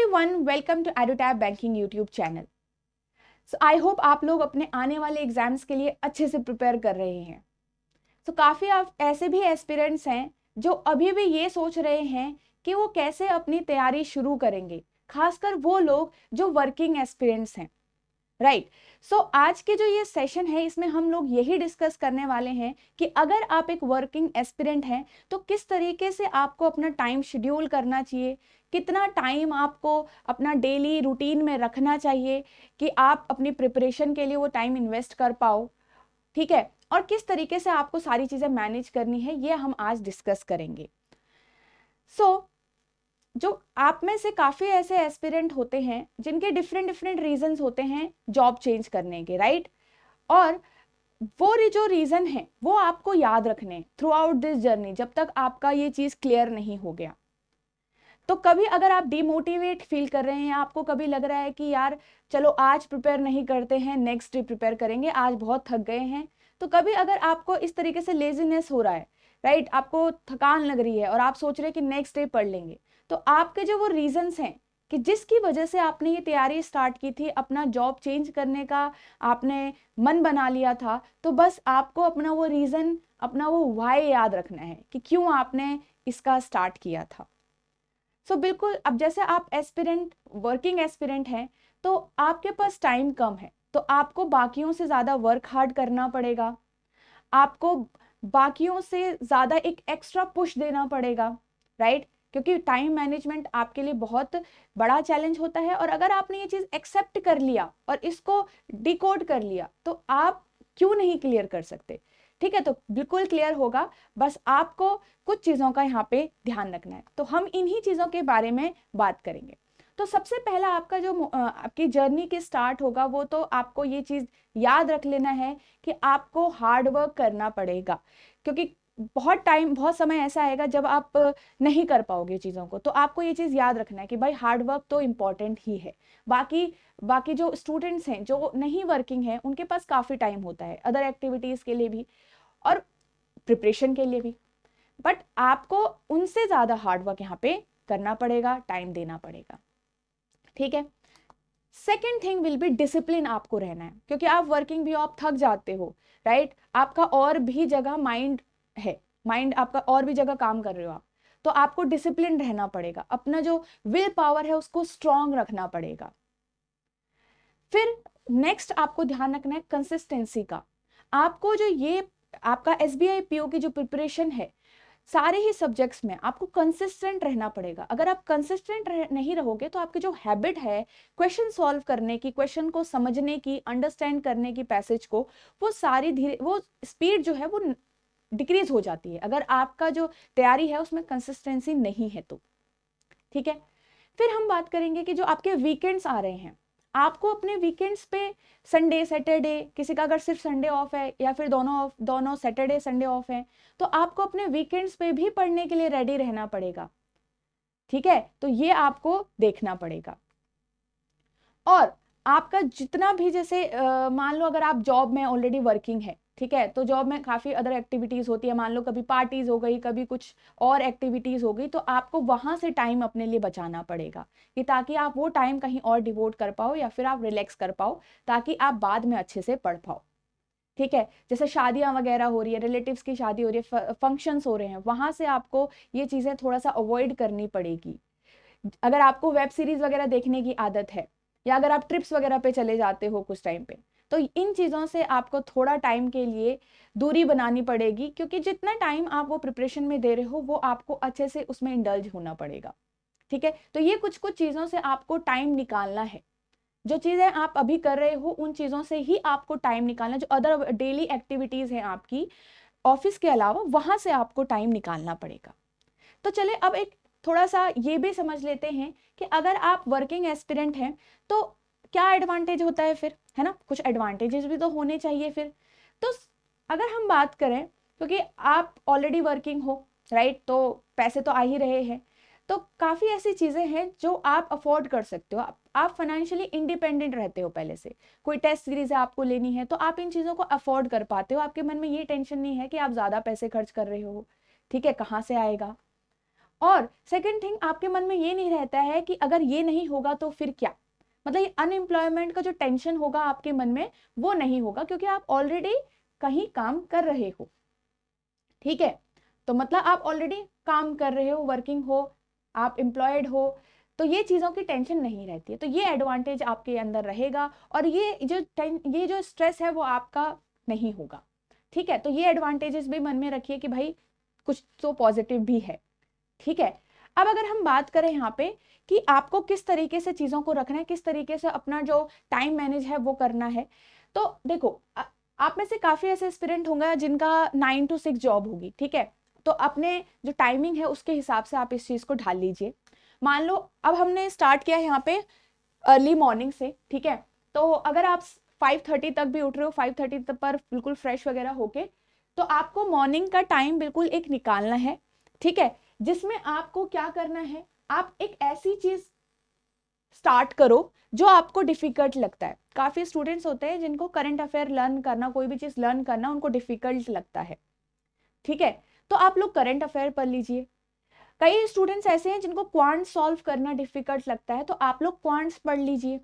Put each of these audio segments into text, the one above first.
Everyone, welcome to Edutab banking YouTube channel. So I hope आप लोग अपने आने वाले एग्जाम्स के लिए अच्छे से प्रिपेयर कर रहे हैं। सो काफ़ी आप ऐसे भी एस्पिरेंट्स हैं जो अभी भी ये सोच रहे हैं कि वो कैसे अपनी तैयारी शुरू करेंगे, खासकर वो लोग जो वर्किंग एस्पिरेंट्स हैं, राइट। सो आज के जो ये सेशन है इसमें हम लोग यही डिस्कस करने वाले हैं कि अगर आप एक वर्किंग एस्पिरेंट हैं तो किस तरीके से आपको अपना टाइम शेड्यूल करना चाहिए, कितना टाइम आपको अपना डेली रूटीन में रखना चाहिए कि आप अपनी प्रिपरेशन के लिए वो टाइम इन्वेस्ट कर पाओ, ठीक है, और किस तरीके से आपको सारी चीज़ें मैनेज करनी है, ये हम आज डिस्कस करेंगे। जो आप में से काफ़ी ऐसे एस्पिरेंट होते हैं जिनके डिफरेंट रीजंस होते हैं जॉब चेंज करने के, राइट। और वो जो रीज़न है वो आपको याद रखने थ्रू आउट दिस जर्नी, जब तक आपका ये चीज़ क्लियर नहीं हो गया। तो कभी अगर आप डिमोटिवेट फील कर रहे हैं, आपको कभी लग रहा है कि यार चलो आज प्रिपेयर नहीं करते हैं, नेक्स्ट डे प्रिपेयर करेंगे, आज बहुत थक गए हैं, तो कभी अगर आपको इस तरीके से लेजीनेस हो रहा है, राइट, आपको थकान लग रही है और आप सोच रहे हैं कि नेक्स्ट डे पढ़ लेंगे, तो आपके जो वो रीजंस हैं कि जिसकी वजह से आपने ये तैयारी स्टार्ट की थी, अपना जॉब चेंज करने का आपने मन बना लिया था, तो बस आपको अपना वो रीजन, अपना वो व्हाई याद रखना है कि क्यों आपने इसका स्टार्ट किया था। बिल्कुल, अब जैसे आप एस्पिरेंट, वर्किंग एस्पिरेंट हैं, तो आपके पास टाइम कम है, तो आपको बाकियों से ज़्यादा वर्क हार्ड करना पड़ेगा, आपको बाकियों से ज़्यादा एक एक्स्ट्रा पुश देना पड़ेगा, राइट, क्योंकि टाइम मैनेजमेंट आपके लिए बहुत बड़ा चैलेंज होता है। और अगर आपने ये चीज़ एक्सेप्ट कर लिया और इसको डिकोड कर लिया तो आप क्यों नहीं क्लियर कर सकते, ठीक है। तो बिल्कुल क्लियर होगा, बस आपको कुछ चीज़ों का यहाँ पे ध्यान रखना है। तो हम इन्हीं चीज़ों के बारे में बात करेंगे। तो सबसे पहला आपका जो आपकी जर्नी की स्टार्ट होगा, वो तो आपको ये चीज़ याद रख लेना है कि आपको हार्ड वर्क करना पड़ेगा, क्योंकि बहुत समय ऐसा आएगा जब आप नहीं कर पाओगे चीज़ों को। तो आपको ये चीज़ याद रखना है कि भाई हार्ड वर्क तो इम्पॉर्टेंट ही है। बाकी बाकी जो स्टूडेंट्स हैं जो नहीं वर्किंग है, उनके पास काफ़ी टाइम होता है अदर एक्टिविटीज़ के लिए भी और प्रिपरेशन के लिए भी, बट आपको उनसे ज़्यादा हार्ड वर्क यहाँ पे करना पड़ेगा, टाइम देना पड़ेगा, ठीक है। Second thing will be discipline, आपको रहना है, क्योंकि आप वर्किंग भी हो, आप थक जाते हो, राइट, आपका और भी जगह माइंड है, माइंड आपका और भी जगह काम कर रहे हो आप, तो आपको डिसिप्लिन रहना पड़ेगा, अपना जो विल पावर है उसको स्ट्रांग रखना पड़ेगा। फिर नेक्स्ट आपको ध्यान रखना है कंसिस्टेंसी का। आपको जो ये आपका SBI PO की जो प्रिपरेशन है, सारे ही सब्जेक्ट्स में आपको कंसिस्टेंट रहना पड़ेगा। अगर आप कंसिस्टेंट नहीं रहोगे तो आपकी जो हैबिट है क्वेश्चन सॉल्व करने की, क्वेश्चन को समझने की, अंडरस्टैंड करने की, पैसेज को, वो सारी धीरे, वो स्पीड जो है वो डिक्रीज हो जाती है अगर आपका जो तैयारी है उसमें कंसिस्टेंसी नहीं है तो, ठीक है। फिर हम बात करेंगे कि जो आपके वीकेंड्स आ रहे हैं, आपको अपने वीकेंड्स पे, संडे सैटरडे, किसी का अगर सिर्फ संडे ऑफ है या फिर दोनों सैटरडे संडे ऑफ है, तो आपको अपने वीकेंड्स पे भी पढ़ने के लिए रेडी रहना पड़ेगा, ठीक है। तो ये आपको देखना पड़ेगा। और आपका जितना भी, जैसे मान लो अगर आप जॉब में ऑलरेडी वर्किंग है, ठीक है, तो जॉब में काफ़ी अदर एक्टिविटीज़ होती है, मान लो कभी पार्टीज हो गई, कभी कुछ और एक्टिविटीज़ हो गई, तो आपको वहाँ से टाइम अपने लिए बचाना पड़ेगा कि ताकि आप वो टाइम कहीं और डिवोट कर पाओ या फिर आप रिलैक्स कर पाओ, ताकि आप बाद में अच्छे से पढ़ पाओ, ठीक है। जैसे शादियां वगैरह हो रही है, रिलेटिव्स की शादी हो रही है, फंक्शंस हो रहे हैं, वहां से आपको ये चीज़ें थोड़ा सा अवॉइड करनी पड़ेगी। अगर आपको वेब सीरीज वगैरह देखने की आदत है या अगर आप ट्रिप्स वगैरह पे चले जाते हो कुछ टाइम पे, तो इन चीज़ों से आपको थोड़ा टाइम के लिए दूरी बनानी पड़ेगी, क्योंकि जितना टाइम आप वो प्रिपरेशन में दे रहे हो वो आपको अच्छे से उसमें इंडल्ज होना पड़ेगा, ठीक है। तो ये कुछ कुछ चीज़ों से आपको टाइम निकालना है। जो चीज़ें आप अभी कर रहे हो उन चीज़ों से ही आपको टाइम निकालना, जो अदर डेली एक्टिविटीज़ हैं आपकी ऑफिस के अलावा, वहां से आपको टाइम निकालना पड़ेगा। तो चले अब एक थोड़ा सा ये भी समझ लेते हैं कि अगर आप वर्किंग एस्पिरेंट हैं तो क्या एडवांटेज होता है फिर, है ना, कुछ एडवांटेजेस भी तो होने चाहिए फिर। तो अगर हम बात करें, क्योंकि आप ऑलरेडी वर्किंग हो, राइट, तो पैसे तो आ ही रहे हैं, तो काफ़ी ऐसी चीज़ें हैं जो आप अफोर्ड कर सकते हो, आप फाइनेंशियली इंडिपेंडेंट रहते हो पहले से। कोई टेस्ट सीरीज आपको लेनी है तो आप इन चीज़ों को अफोर्ड कर पाते हो, आपके मन में ये टेंशन नहीं है कि आप ज़्यादा पैसे खर्च कर रहे हो, ठीक है, कहाँ से आएगा। और सेकंड थिंग, आपके मन में ये नहीं रहता है कि अगर ये नहीं होगा तो फिर क्या, मतलब ये अनएम्प्लॉयमेंट का जो टेंशन होगा आपके मन में वो नहीं होगा, क्योंकि आप ऑलरेडी कहीं काम कर रहे हो। ठीक है, तो मतलब आप ऑलरेडी काम कर रहे हो, वर्किंग हो, आप एम्प्लॉयड हो, तो ये चीज़ों की टेंशन नहीं रहती है। तो ये एडवांटेज आपके अंदर रहेगा, और ये जो स्ट्रेस है वो आपका नहीं होगा। ठीक है, तो ये एडवांटेजेस भी मन में रखिए कि भाई कुछ तो पॉजिटिव भी है। ठीक है, अब अगर हम बात करें यहाँ पे कि आपको किस तरीके से चीज़ों को रखना है, किस तरीके से अपना जो टाइम मैनेज है वो करना है, तो देखो आप में से काफ़ी ऐसे एस्पिरेंट होंगे जिनका 9 to 6 जॉब होगी। ठीक है, तो अपने जो टाइमिंग है उसके हिसाब से आप इस चीज़ को ढाल लीजिए। मान लो अब हमने स्टार्ट किया है यहाँ पे अर्ली मॉर्निंग से। ठीक है, तो अगर आप 5:30 तक भी उठ रहे हो, 5:30 तक पर बिल्कुल फ्रेश वगैरह होके, तो आपको मॉर्निंग का टाइम बिल्कुल एक निकालना है। ठीक है, जिसमें आपको क्या करना है, आप एक ऐसी चीज स्टार्ट करो जो आपको डिफिकल्ट लगता है। काफी स्टूडेंट्स होते हैं जिनको करंट अफेयर लर्न करना, कोई भी चीज लर्न करना उनको डिफिकल्ट लगता है। ठीक है, तो आप लोग करंट अफेयर पढ़ लीजिए। कई स्टूडेंट्स ऐसे हैं जिनको क्वांट सॉल्व करना डिफिकल्ट लगता है, तो आप लोग क्वांट्स पढ़ लीजिए।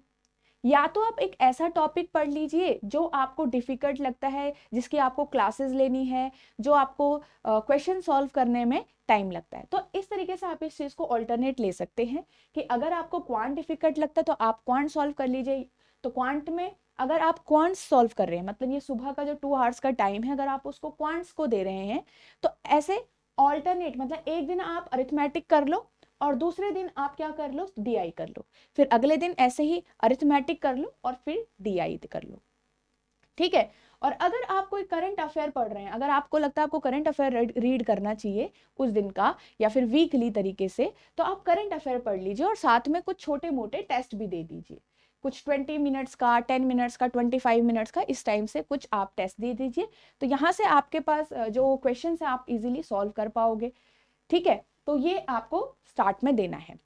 या तो आप एक ऐसा टॉपिक पढ़ लीजिए जो आपको डिफिकल्ट लगता है, जिसकी आपको क्लासेस लेनी है, जो आपको क्वेश्चन सॉल्व करने में टाइम लगता है। तो इस तरीके से आप इस चीज़ को ऑल्टरनेट ले सकते हैं कि अगर आपको क्वांट डिफिकल्ट लगता है तो आप क्वांट सॉल्व कर लीजिए। तो क्वांट में अगर आप क्वांट्स सॉल्व कर रहे हैं, मतलब ये सुबह का जो 2 आवर्स का टाइम है, अगर आप उसको क्वांट्स को दे रहे हैं, तो ऐसे ऑल्टरनेट, मतलब एक दिन आप अरिथमेटिक कर लो और दूसरे दिन आप क्या कर लो, डीआई कर लो, फिर अगले दिन ऐसे ही अरिथमेटिक कर लो और फिर डीआई कर लो। ठीक है, और अगर आप कोई करंट अफेयर पढ़ रहे हैं, अगर आपको लगता है आपको करंट अफेयर रीड करना चाहिए उस दिन का या फिर वीकली तरीके से, तो आप करंट अफेयर पढ़ लीजिए और साथ में कुछ छोटे मोटे टेस्ट भी दे दीजिए। कुछ 20 मिनट्स का, 10 मिनट्स का, 25 मिनट्स का, इस टाइम से कुछ आप टेस्ट दे दीजिए। तो यहाँ से आपके पास जो क्वेश्चन है आप इजीली सॉल्व कर पाओगे। ठीक है, तो ये आपको स्टार्ट में देना है।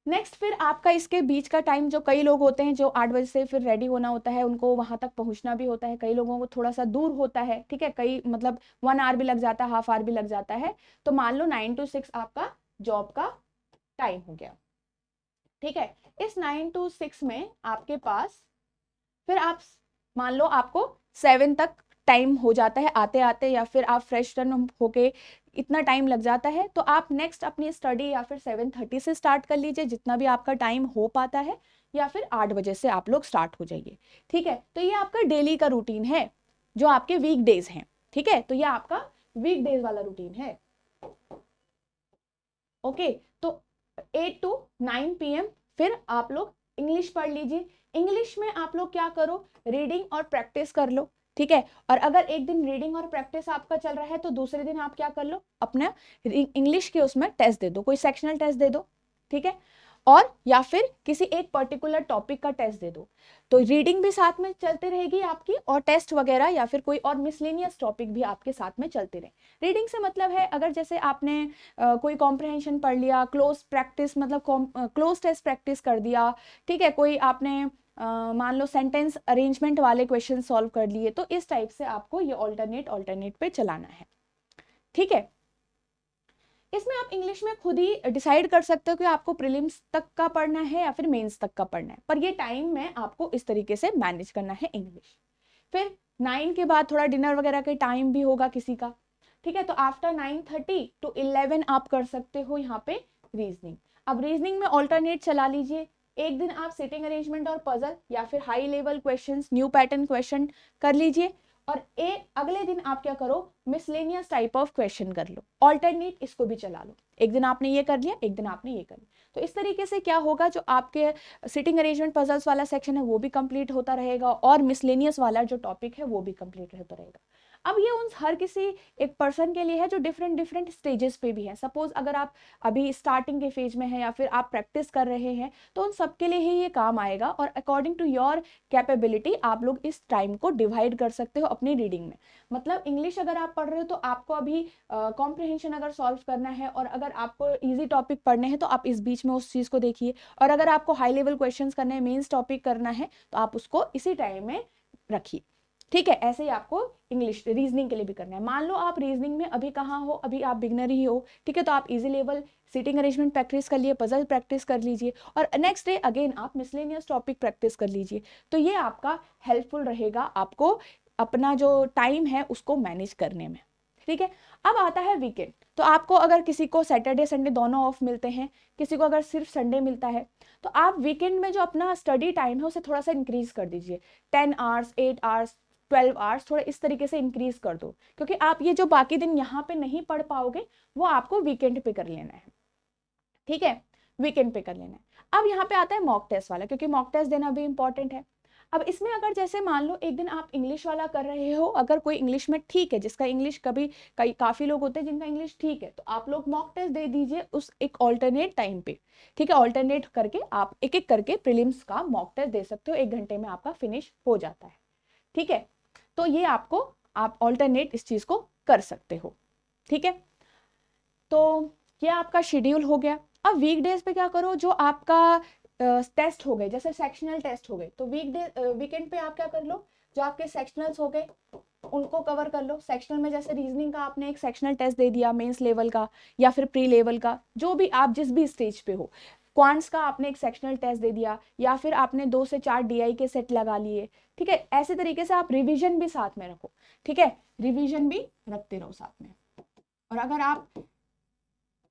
नेक्स्ट, फिर आपका इसके बीच का टाइम, जो कई लोग होते हैं जो 8 बजे से फिर रेडी होना होता है, उनको वहां तक पहुंचना भी होता है, कई लोगों को थोड़ा सा दूर होता है। ठीक है, कई मतलब 1 आवर भी लग जाता है, हाफ आवर भी लग जाता है। तो मान लो 9 to 6 आपका जॉब का टाइम हो गया। ठीक है, इस 9 to 6 में आपके पास फिर आप मान लो आपको 7 तक टाइम हो जाता है आते आते, या फिर आप फ्रेश रन होके इतना टाइम लग जाता है, तो आप नेक्स्ट अपनी स्टडी या फिर 7:30 से स्टार्ट कर लीजिए, जितना भी आपका टाइम हो पाता है, या फिर 8 बजे से आप लोग स्टार्ट हो जाइए। ठीक है, तो ये आपका डेली का रूटीन है जो आपके वीक डेज हैं। ठीक है, तो ये आपका वीक डेज वाला रूटीन है। ओके, तो 8 to 9 PM फिर आप लोग इंग्लिश पढ़ लीजिए। इंग्लिश में आप लोग क्या करो, रीडिंग और प्रैक्टिस कर लो। ठीक है, और अगर एक दिन रीडिंग और प्रैक्टिस आपका चल रहा है तो दूसरे दिन आप क्या कर लो, अपना इंग्लिश के उसमें टेस्ट दे दो, कोई सेक्शनल टेस्ट दे दो। ठीक है, और या फिर किसी एक पर्टिकुलर टॉपिक का टेस्ट दे दो। तो रीडिंग भी साथ में चलती रहेगी आपकी, और टेस्ट वगैरह या फिर कोई और मिसलेनियस टॉपिक भी आपके साथ में चलते रहे। रीडिंग से मतलब है, अगर जैसे आपने कोई कॉम्प्रहेंशन पढ़ लिया, क्लोज प्रैक्टिस मतलब क्लोज टेस्ट प्रैक्टिस कर दिया। ठीक है, कोई आपने मान लो सेंटेंस अरेंजमेंट वाले क्वेश्चन सॉल्व कर लिए, तो इस टाइप से आपको ये ऑल्टरनेट पे चलाना है। ठीक है, इसमें आप इंग्लिश में खुद ही डिसाइड कर सकते हो कि आपको प्रीलिम्स तक का पढ़ना है या फिर मेंस तक का पढ़ना है, पर ये टाइम में आपको इस तरीके से मैनेज करना है इंग्लिश। फिर 9 के बाद थोड़ा डिनर वगैरह का टाइम भी होगा किसी का। ठीक है, तो आफ्टर 9:30 to 11 आप कर सकते हो यहाँ पे रीजनिंग। अब रीजनिंग में ऑल्टरनेट चला लीजिए, एक दिन आप सिटिंग अरेंजमेंट और पजल या फिर high level questions, new pattern question कर लीजिए, और अगले दिन आप क्या करो, मिसलेनियस टाइप ऑफ क्वेश्चन कर लो, ऑल्टरनेट इसको भी चला लो। एक दिन आपने ये कर लिया, एक दिन आपने ये कर लिया, तो इस तरीके से क्या होगा, जो आपके सिटिंग अरेंजमेंट पजल्स वाला सेक्शन है वो भी कंप्लीट होता रहेगा, और मिसलेनियस वाला जो टॉपिक है वो भी कंप्लीट होता रहेगा। अब ये उन हर किसी एक पर्सन के लिए है जो डिफरेंट डिफरेंट स्टेजेस पे भी है। सपोज अगर आप अभी स्टार्टिंग के फेज में है या फिर आप प्रैक्टिस कर रहे हैं, तो उन सबके लिए ही ये काम आएगा, और अकॉर्डिंग टू योर कैपेबिलिटी आप लोग इस टाइम को डिवाइड कर सकते हो अपनी रीडिंग में। मतलब इंग्लिश अगर आप पढ़ रहे हो तो आपको अभी कॉम्प्रिहेंशन अगर सॉल्व करना है, और अगर आपको ईजी टॉपिक पढ़ने हैं तो आप इस बीच में उस चीज़ को देखिए, और अगर आपको हाई लेवल क्वेश्चन करने हैं, मेन्स टॉपिक करना है, तो आप उसको इसी टाइम में रखिए। ठीक है, ऐसे ही आपको इंग्लिश रीजनिंग के लिए भी करना है। मान लो आप रीजनिंग में अभी कहाँ हो, अभी आप बिगनर ही हो, ठीक है, तो आप easy level seating arrangement practice कर लिए, पजल प्रैक्टिस कर लीजिए, और नेक्स्ट डे अगेन आप मिसलेनियस टॉपिक प्रैक्टिस कर लीजिए। तो ये आपका हेल्पफुल रहेगा आपको अपना जो टाइम है उसको मैनेज करने में। ठीक है, अब आता है वीकेंड। तो आपको अगर किसी को सैटरडे संडे दोनों ऑफ मिलते हैं, किसी को अगर सिर्फ संडे मिलता है, तो आप वीकेंड में जो अपना स्टडी टाइम है उसे थोड़ा सा इंक्रीज कर दीजिए। 10 आवर्स, 8 आवर्स, 12 आवर्स, थोड़ा इस तरीके से इंक्रीज कर दो, क्योंकि आप ये जो बाकी दिन यहाँ पे नहीं पढ़ पाओगे वो आपको वीकेंड पे कर लेना है। ठीक है, वीकेंड पे कर लेना है। अब यहाँ पे आता है मॉक टेस्ट वाला, क्योंकि मॉक टेस्ट देना भी इंपॉर्टेंट है। अब इसमें अगर जैसे मान लो एक दिन आप इंग्लिश वाला कर रहे हो, अगर कोई इंग्लिश में ठीक है, जिसका इंग्लिश काफी लोग होते हैं जिनका इंग्लिश ठीक है, तो आप लोग मॉक टेस्ट दे दीजिए उस एक ऑल्टरनेट टाइम पे। ठीक है, ऑल्टरनेट करके आप एक एक करके प्रीलिम्स का मॉक टेस्ट दे सकते हो, 1 घंटे में आपका फिनिश हो जाता है। ठीक है, तो ये आपको आप ऑल्टरनेट इस चीज को कर सकते हो। ठीक है, तो ये आपका शेड्यूल हो गया। अब वीकडेज पे क्या करो, जो आपका टेस्ट हो गए, जैसे सेक्शनल टेस्ट हो गए, तो वीकेंड पे आप क्या कर लो, जो आपके सेक्शनल्स हो गए उनको कवर कर लो। सेक्शनल में जैसे रीजनिंग का आपने एक सेक्शनल टेस्ट दे दिया, मेंस लेवल का या फिर प्री लेवल का, जो भी आप जिस भी स्टेज पे हो। क्वांट्स का आपने एक सेक्शनल टेस्ट दे दिया, या फिर आपने 2 से 4 DI के सेट लगा लिए। ठीक है, ऐसे तरीके से आप रिविजन भी साथ में रखो। ठीक है, रिविजन भी रखते रहो साथ में। और अगर आप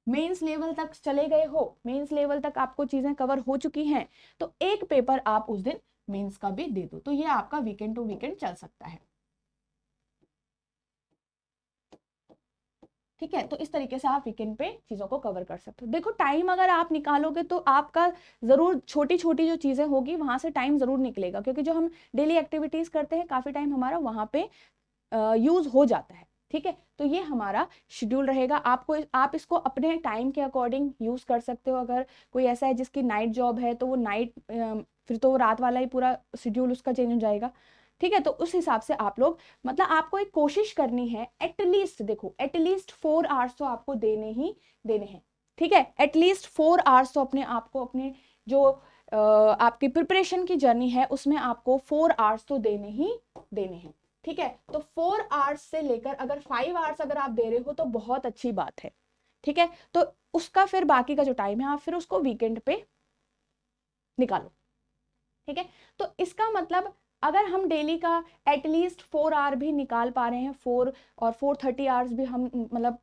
मेंस लेवल तक चले गए हो, मेंस लेवल तक आपको चीजें कवर हो चुकी हैं, तो एक पेपर आप उस दिन मेंस का भी दे दो, तो ये आपका वीकेंड टू वीकेंड चल सकता है। ठीक है, तो इस तरीके से आप वीकेंड पे चीजों को कवर कर सकते हो। देखो टाइम अगर आप निकालोगे तो आपका जरूर छोटी छोटी जो चीजें होगी वहां से टाइम जरूर निकलेगा, क्योंकि जो हम डेली एक्टिविटीज करते हैं काफी टाइम हमारा वहां पे यूज हो जाता है। ठीक है, तो ये हमारा शेड्यूल रहेगा। आप इसको अपने टाइम के अकॉर्डिंग यूज कर सकते हो। अगर कोई ऐसा है जिसकी नाइट जॉब है, तो वो नाइट फिर तो वो रात वाला ही पूरा शेड्यूल उसका चेंज हो जाएगा। ठीक है, तो उस हिसाब से आप लोग, मतलब आपको एक कोशिश करनी है एटलीस्ट, देखो एटलीस्ट 4 आवर्स तो आपको देने ही देने हैं। ठीक है, एटलीस्ट 4 आवर्स तो अपने आप को, अपने जो आपकी प्रिपरेशन की जर्नी है उसमें आपको 4 आवर्स तो देने ही देने हैं। ठीक है, तो 4 आवर्स से लेकर अगर 5 आवर्स अगर आप दे रहे हो तो बहुत अच्छी बात है। ठीक है, तो उसका फिर बाकी का जो टाइम है आप फिर उसको वीकेंड पे निकालो। ठीक है, तो इसका मतलब अगर हम डेली का एटलीस्ट 4 आवर भी निकाल पा रहे हैं, 4 और 4:30 आवर्स भी हम, मतलब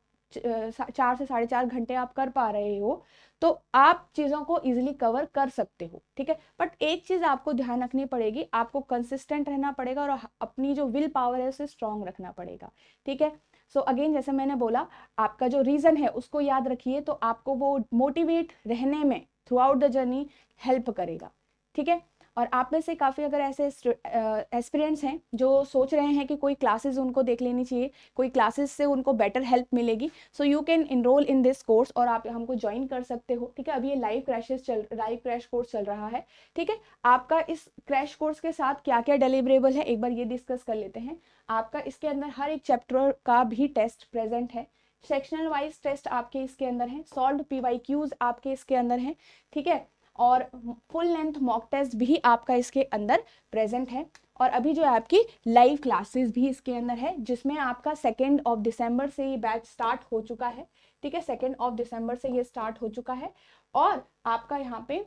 4 से 4.5 घंटे आप कर पा रहे हो, तो आप चीजों को इजीली कवर कर सकते हो। ठीक है, बट एक चीज आपको ध्यान रखनी पड़ेगी, आपको कंसिस्टेंट रहना पड़ेगा और अपनी जो विल पावर है उसे स्ट्रांग रखना पड़ेगा। ठीक है, सो अगेन जैसे मैंने बोला, आपका जो रीजन है उसको याद रखिए, तो आपको वो मोटिवेट रहने में through out the journey help करेगा। ठीक है, और आप में से काफ़ी अगर ऐसे एस्पिरेंट्स हैं जो सोच रहे हैं कि कोई क्लासेस उनको देख लेनी चाहिए, कोई क्लासेस से उनको बेटर हेल्प मिलेगी, so you can enroll in this course और आप हमको ज्वाइन कर सकते हो। ठीक है, अभी ये लाइव क्रैश कोर्स चल रहा है। ठीक है, आपका इस क्रैश कोर्स के साथ क्या क्या डिलीवरेबल है एक बार ये डिस्कस कर लेते हैं। आपका इसके अंदर हर एक चैप्टर का भी टेस्ट प्रेजेंट है, सेक्शनल वाइज टेस्ट आपके इसके अंदर है, सॉल्व्ड PYQs आपके इसके अंदर हैं। ठीक है, और फुल लेंथ मॉक टेस्ट भी आपका इसके अंदर प्रेजेंट है, और अभी जो है आपकी लाइव क्लासेस भी इसके अंदर है, जिसमें आपका 2 दिसंबर से ये बैच स्टार्ट हो चुका है। ठीक है, 2 दिसंबर से ये स्टार्ट हो चुका है, और आपका यहाँ पे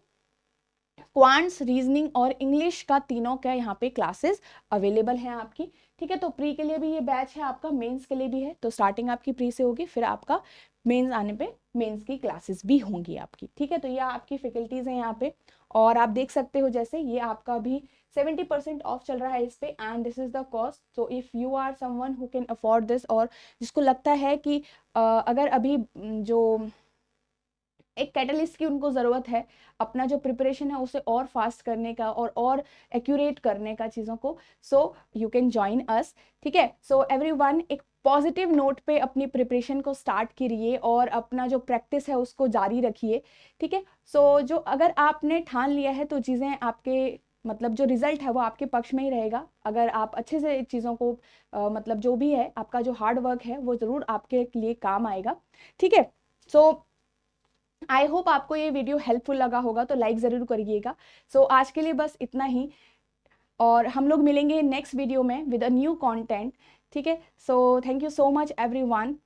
क्वांट्स, रीजनिंग और इंग्लिश का तीनों का यहाँ पे क्लासेस अवेलेबल हैं आपकी। ठीक है, तो प्री के लिए भी ये बैच है आपका, मेंस के लिए भी है, तो स्टार्टिंग आपकी प्री से होगी, फिर आपका मेंस आने पे मेंस की क्लासेस भी होंगी आपकी। ठीक है, तो ये आपकी फैकल्टीज हैं यहाँ पे, और आप देख सकते हो जैसे ये आपका भी 70% ऑफ चल रहा है इस पे, and this is the cost. So if you are someone who can afford this, और जिसको लगता है कि अगर अभी जो एक कैटलिस्ट की उनको ज़रूरत है अपना जो प्रिपरेशन है उसे और फास्ट करने का और एक्यूरेट करने का चीज़ों को, सो यू कैन ज्वाइन अस। ठीक है, सो एवरीवन एक पॉजिटिव नोट पे अपनी प्रिपरेशन को स्टार्ट करिए और अपना जो प्रैक्टिस है उसको जारी रखिए। ठीक है, सो जो अगर आपने ठान लिया है तो चीज़ें आपके, मतलब जो रिजल्ट है वो आपके पक्ष में ही रहेगा। अगर आप अच्छे से चीज़ों को मतलब जो भी है आपका जो हार्ड वर्क है वो ज़रूर आपके लिए काम आएगा। ठीक है, सो आई होप आपको ये वीडियो हेल्पफुल लगा होगा, तो लाइक ज़रूर करिएगा। सो आज के लिए बस इतना ही। और हम लोग मिलेंगे नेक्स्ट वीडियो में विद अ न्यू कंटेंट, ठीक है। So thank you so much everyone.